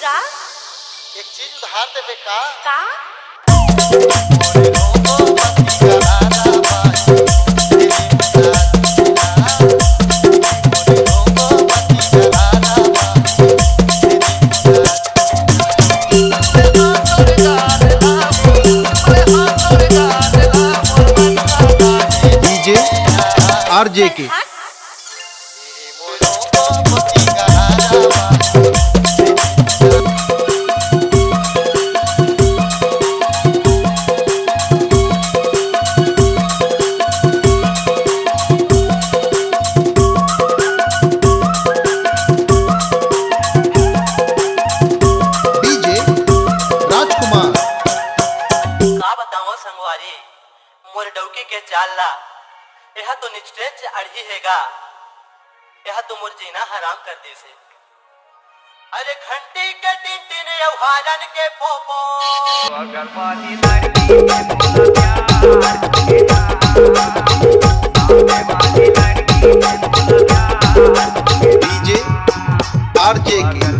का एक चीज उधार देवे का का डीजे आरजे के डीजे राजकुमार का बताओ संगवारी मोर डौकी के चाल ला यह तो निचटे अड़ही हैगा यह तो मोर जीना हराम कर दी से अरे घंटी के टिन यौहारन के पोपो डीजे आरजे के